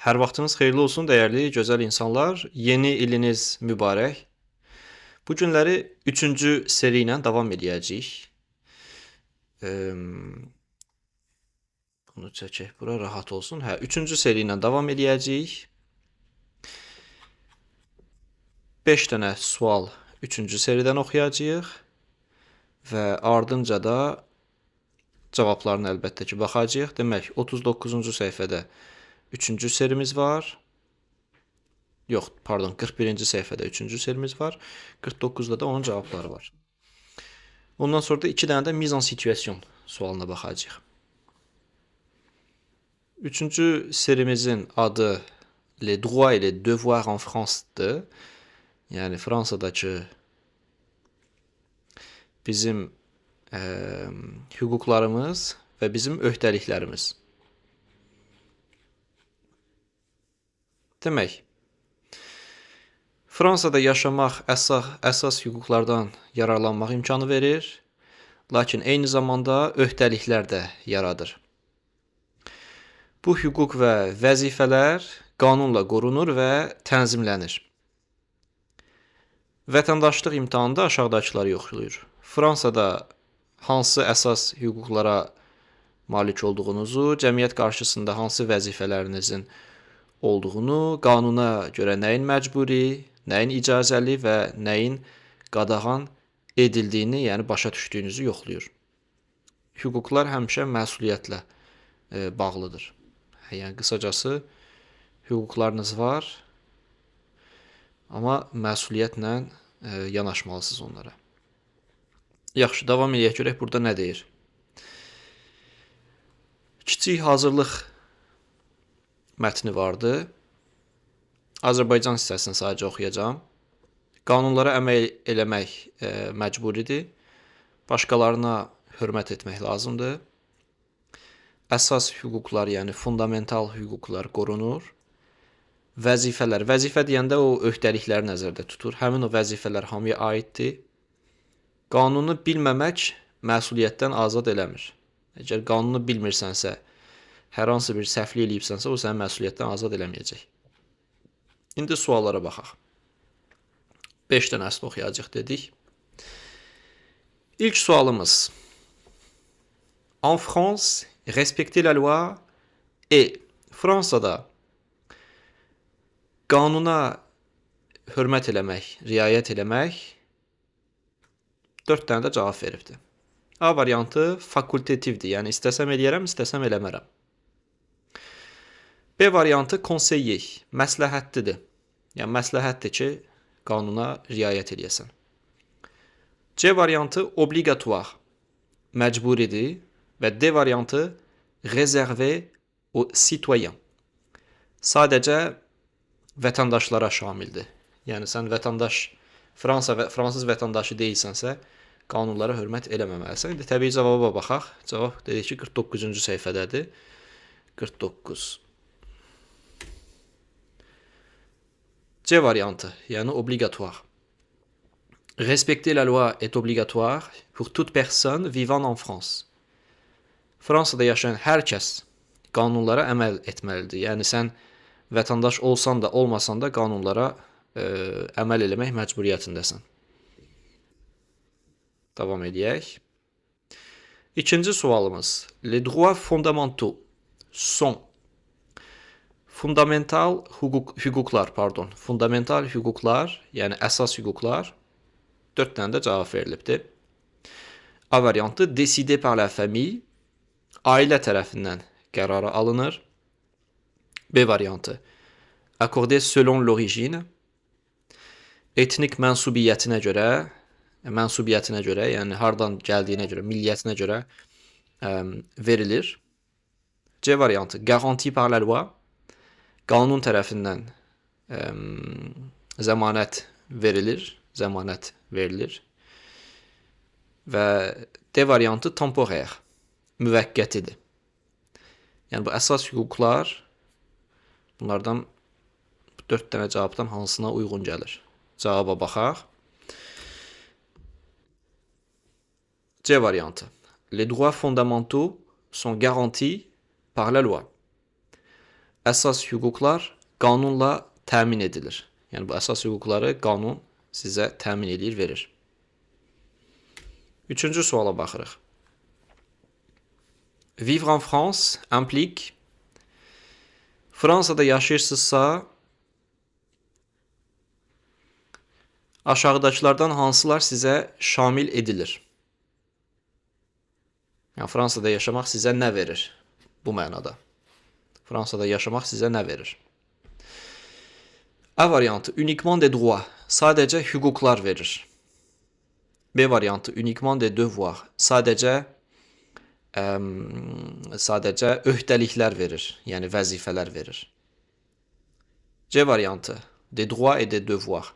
Hər vaxtınız xeyirli olsun, dəyərli, gözəl insanlar. Yeni iliniz mübarək. Bu günləri 3-cü seri ilə davam edəcəyik. Bunu çəkək, bura rahat olsun. 3-cü seri ilə davam edəcəyik. 5 dənə sual 3-cü seridən oxuyacağıq və ardınca da cavablarını əlbəttə ki, baxacağıq. Demək, 39-cu səhifədə 3-cü serimiz var. Yox, pardon, 41-ci səhifədə 3-cü serimiz var. 49-da da onun cavabları var. Ondan sonra da 2 dənə də mise en situation sualına baxacağıq. 3-cü serimizin adı Les droits et les devoirs en France-dır. Yəni Fransadakı bizim hüquqlarımız və bizim öhdəliklərimiz. Demək, Fransada yaşamaq əsas hüquqlardan yararlanmaq imkanı verir, lakin eyni zamanda öhdəliklər də yaradır. Bu hüquq və vəzifələr qanunla qorunur və tənzimlənir. Vətəndaşlıq imtahanında aşağıdakıları yoxlayır. Fransada hansı əsas hüquqlara malik olduğunuzu, cəmiyyət qarşısında hansı vəzifələrinizin olduğunu, qanuna görə nəyin məcburi, nəyin icazəli və nəyin qadağan edildiyini, yəni başa düşdüyünüzü yoxlayır. Hüquqlar həmişə məsuliyyətlə bağlıdır. Yəni qısacası hüquqlarınız var, amma məsuliyyətlə yanaşmalısınız onlara. Yaxşı, davam edək görək burada nə deyir. Kiçik hazırlıq mətni vardı. Azərbaycan hissəsini sadəcə oxuyacağam. Qanunlara əməl eləmək məcburidir. Başqalarına hörmət etmək lazımdır. Əsas hüquqlar, yəni fundamental hüquqlar qorunur. Vəzifələr. Vəzifə deyəndə o öhdəlikləri nəzərdə tutur. Həmin o vəzifələr hamıya aiddir. Qanunu bilməmək məsuliyyətdən azad eləmir. Əgər qanunu bilmirsənsə, hər hansı bir səhvlik eləyibsənsə, o səni məsuliyyətdən azad eləməyəcək. İndi suallara baxaq. 5 dənəsini oxuyacaq dedik. İlk sualımız. En France, respecter la loi et Fransada qanuna hörmət eləmək, riayət eləmək 4 dənə də cavab veribdir. A variantı fakultativdir, yəni istəsəm eləyərəm, istəsəm eləmərəm. B variantı conseiller, məsləhətlidir. Yəni məsləhətdir ki, qanuna riayət eləyəsən. C variantı obligatoire, məcburidir və D variantı réservé aux citoyens. Sadəcə vətəndaşlara şamildir. Yəni sən fransız vətəndaşı deyilsənsə, qanunlara hörmət eləməməlisən. İndi təbii cavaba baxaq. Cavab dedik ki, 49-cu səhifədədir. 49. C variantı, yəni obligatoire. Respecter la loi est obligatoire pour toute personne vivant en France. Fransada yaşayan hər kəs qanunlara əməl etməlidir. Yəni sən vətəndaş olsan da, olmasan da qanunlara əməl eləmək məcburiyyətindəsən. Davam edək. İkinci sualımız. Les droits fondamentaux sont fundamental hüquqlar, fundamental hüquqlar, yəni əsas hüquqlar 4 dənə də cavab verilibdir. A variantı décidé par la famille, ailə tərəfindən qərara alınır. B variantı accordé selon l'origine, etnik mənsubiyyətinə görə, yəni hardan gəldiyinə görə, milliyyətinə görə verilir. C variantı garanti par la loi, qanun tərəfindən zəmanət verilir. Və D variantı temporaire, müvəqqətidir. Yəni bu əsas hüquqlar bunlardan 4 dənə cavabdan hansına uyğun gəlir? Cavaba baxaq. C variantı. Les droits fondamentaux sont garantis par la loi. əsas hüquqlar qanunla təmin edilir. Yəni bu əsas hüquqları qanun sizə təmin edir, verir. Üçüncü suala baxırıq. Vivre en France implique Fransada yaşayırsınızsa aşağıdakılardan hansılar sizə şamil edilir? Yəni Fransada yaşamaq sizə nə verir? Bu mənada. Fransada yaşamaq sizə nə verir? A variantı uniquement des droits, sadəcə hüquqlar verir. B variantı uniquement des devoirs, sadəcə öhdəliklər verir, yəni vəzifələr verir. C variantı des droits et des devoirs,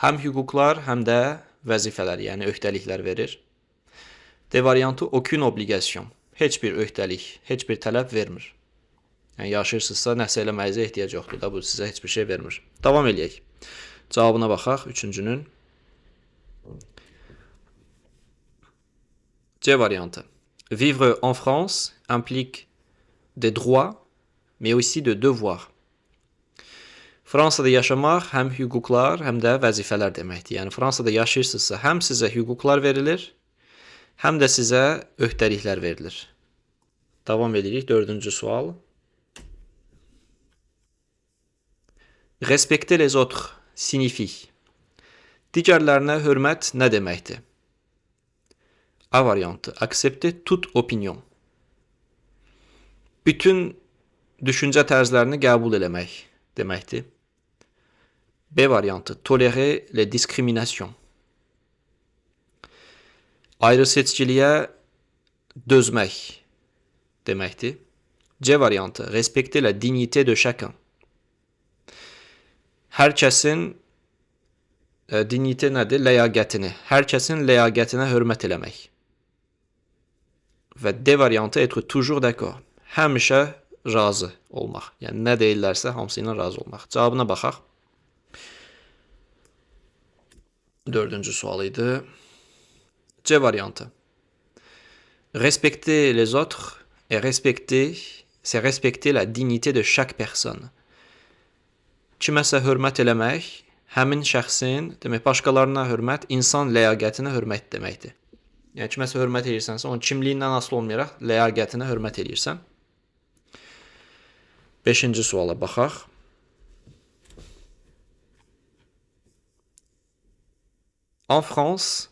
həm hüquqlar, həm də vəzifələr, yəni öhdəliklər verir. D variantı aucune obligation, heç bir öhdəlik, heç bir tələb vermir. Yəni yaşayırsınızsa nəsə eləməyinizə ehtiyac yoxdur da, bu sizə heç bir şey vermir. Davam eləyək. Cavabına baxaq üçüncünün. C variantı. Vivre en France implique des droits, mais aussi de devoirs. Fransada yaşamaq həm hüquqlar, həm də vəzifələr deməkdir. Yəni Fransada yaşayırsınızsa həm sizə hüquqlar verilir, həm də sizə öhdəliklər verilir. Davam edirik. Dördüncü sual. Respecter les autres signifie. Digərlərinə hörmət nə deməkdir? A variantı. Accepter toute opinion. Bütün düşüncə tərzlərini qəbul eləmək deməkdir. B variantı. Tolérer les discriminations. Ayrı seçkiliyə dözmək deməkdir. C variantı. Respecter la dignité de chacun. Hər kəsin dignité nədir? Ləyaqətini. Hər kəsin ləyaqətinə hörmət eləmək. Və D variantı être toujours d'accord. Həmişə razı olmaq. Yəni nə deyirlərsə hamısı ilə razı olmaq. Cavabına baxaq. Dördüncü sual idi. C variantı. Respecter les autres et c'est respecter la dignité de chaque personne. Kiməsə hörmət eləmək, həmin şəxsin, demək, başqalarına hörmət, insan ləyaqətinə hörmət deməkdir. Yəni kiməsə hörmət edirsənsə, onun kimliyindən asılı olmayaraq ləyaqətinə hörmət edirsən. Beşinci suala baxaq. En France,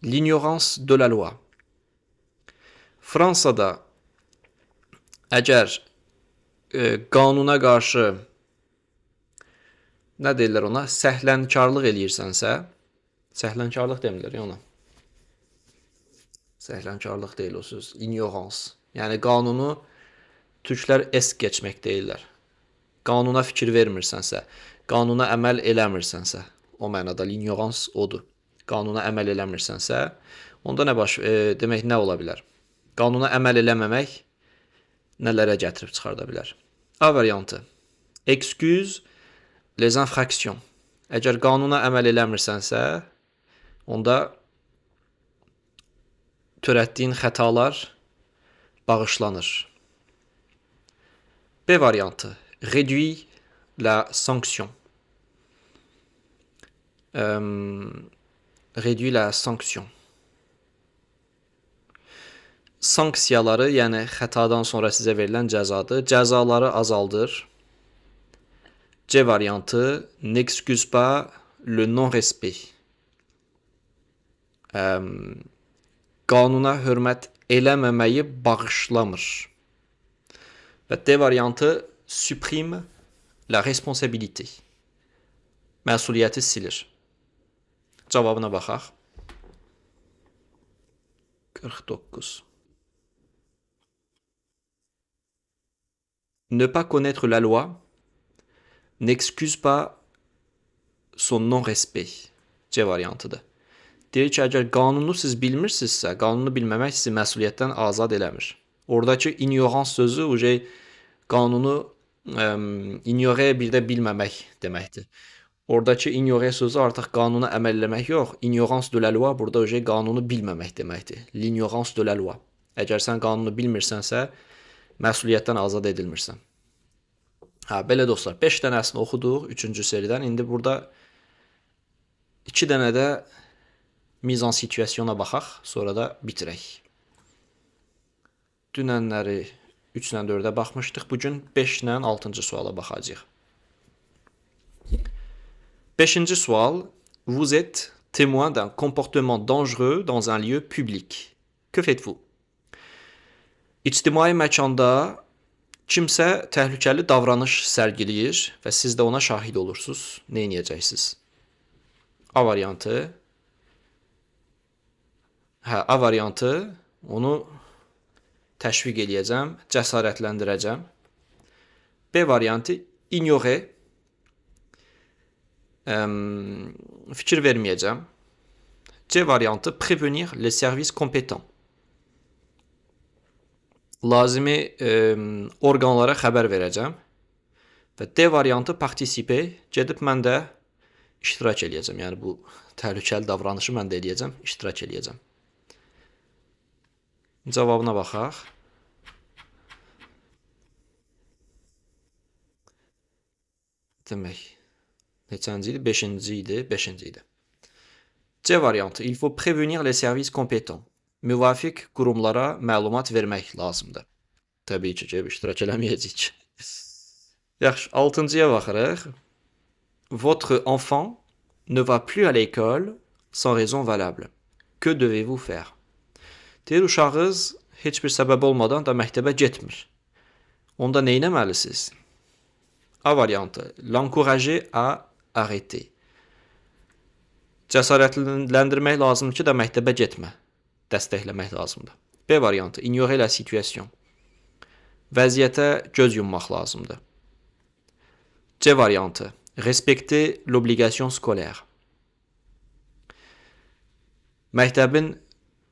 l'ignorance de la loi. Fransada əgər qanuna qarşı nə deyirlər ona? Səhlənkarlıq eləyirsənsə, səhlənkarlıq demilir ona. Səhlənkarlıq deyil o söz, ignorance. Yəni qanunu türklər esk keçmək deyirlər. Qanuna fikir vermirsənsə, qanuna əməl eləmirsənsə, o mənada ignorance odur. Qanuna əməl eləmirsənsə, onda demək nə ola bilər? Qanuna əməl eləməmək nələrə gətirib çıxarda bilər? A variantı. Excuse les infractions. Əgər qanuna əməl eləmirsənsə, onda törətdiyin xətalar bağışlanır. B variantı. Réduit la sanction. Réduit la sanction. Sanksiyaları, yəni xətadan sonra sizə verilən cəzadır. Cəzaları azaldır. C variantı. N'excuse pas le non-respect. Qanuna hörmət eləməməyi bağışlamır. Və D variantı. Supprime la responsabilité. Məsuliyyəti silir. Cavabına baxaq. 49. Ne pas connaître la loi n'excuse pas son non-respect. C variantıdır. Deyir ki, əgər qanunu siz bilmirsinizsə, qanunu bilməmək sizi məsuliyyətdən azad eləmir. Oradakı ignorance sözü qanunu ignore bir də bilməmək deməkdir. Oradakı ignore sözü artıq qanuna əməl eləmək yox, ignorance de la loi burada qanunu bilməmək deməkdir. L'ignorance de la loi. Əgər sən qanunu bilmirsənsə, məsuliyyətdən azad edilmirsən. Belə dostlar, 5 dənəsini oxuduq 3-cü seridən. İndi burada 2 dənə də mizan situasiyona baxaq, sonra da bitirək. Dünənləri 3 ilə 4-ə baxmışdıq. Bugün 5 ilə 6-cı suala baxacağıq. 5-ci sual. Vous êtes témoin d'un comportement dangereux dans un lieu public. Que faites-vous? İctimai məkanda kimsə təhlükəli davranış sərgiləyir və siz də ona şahid olursunuz. Nə edəcəksiniz? A variantı. A variantı. Onu təşviq eləyəcəm, cəsarətləndirəcəm. B variantı. Ignorer. Fikir verməyəcəm. C variantı. Prévenir les services compétents. Lazımi orqanlara xəbər verəcəm. Və D variantı participer, gedib mən də iştirak eləyəcəm. Yəni bu təhlükəli davranışı mən də eləyəcəm, iştirak eləyəcəm. Cavabına baxaq. Demək, neçənci idi? 5-ci idi, 5-ci idi. C variantı. Il faut prévenir les services compétents. Müvafiq qurumlara məlumat vermək lazımdır. Təbii ki, iştirak eləməyəcəyik. Yaxşı, 6-cıya baxırıq. Votre enfant ne va plus à l'école sans raison valable. Que devez-vous faire? Deyir, uşağınız heç bir səbəb olmadan da məktəbə getmir. Onda nə etməlisiniz? A variantı. L'encourager à arrêter. Cəsarətləndirmək lazımdır ki, də məktəbə getmə. Dəstəkləmək lazımdır. B variantı. Ignorer la situation. Vəziyyətə göz yummaq lazımdır. C variantı. Respecter l'obligation scolaire. Məktəbin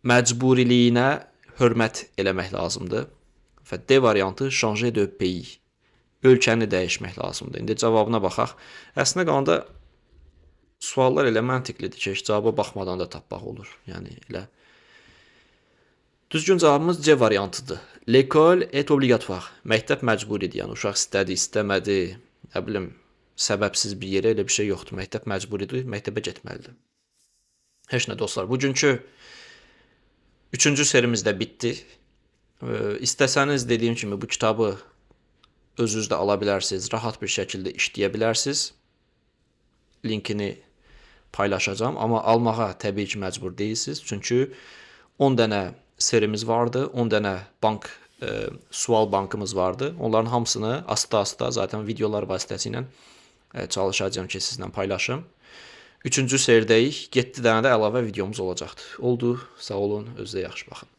məcburiliyinə hörmət eləmək lazımdır. Və D variantı. Changer de pays. Ölkəni dəyişmək lazımdır. İndi cavabına baxaq. Əslində qalanda suallar elə məntiqlidir ki, heç cavaba baxmadan da tapmaq olur. Yəni elə düzgün cavabımız C variantıdır. L'école est obligatoire. Məktəb məcburidir. Yəni uşaq istədi, istəmədi, nə bilim, səbəbsiz bir yerə elə bir şey yoxdur. Məktəb məcburidir, məktəbə getməlidir. Heç nə dostlar, bugünkü 3-cü serimiz də bitdi. İstəsəniz dediyim kimi bu kitabı özünüzdə ala bilərsiniz, rahat bir şəkildə işləyə bilərsiniz. Linkini paylaşacağım, amma almağa təbii ki məcbur deyilsiniz. Çünki 10 dənə serimiz vardı, 10 dənə sual bankımız vardı. Onların hamısını asta-asta zaten videolar vasitəsilə çalışacağım ki, sizlə paylaşım. 3-cü serdəyik, 7 dənə də əlavə videomuz olacaqdır. Oldu, sağ olun, özünüzə yaxşı baxın.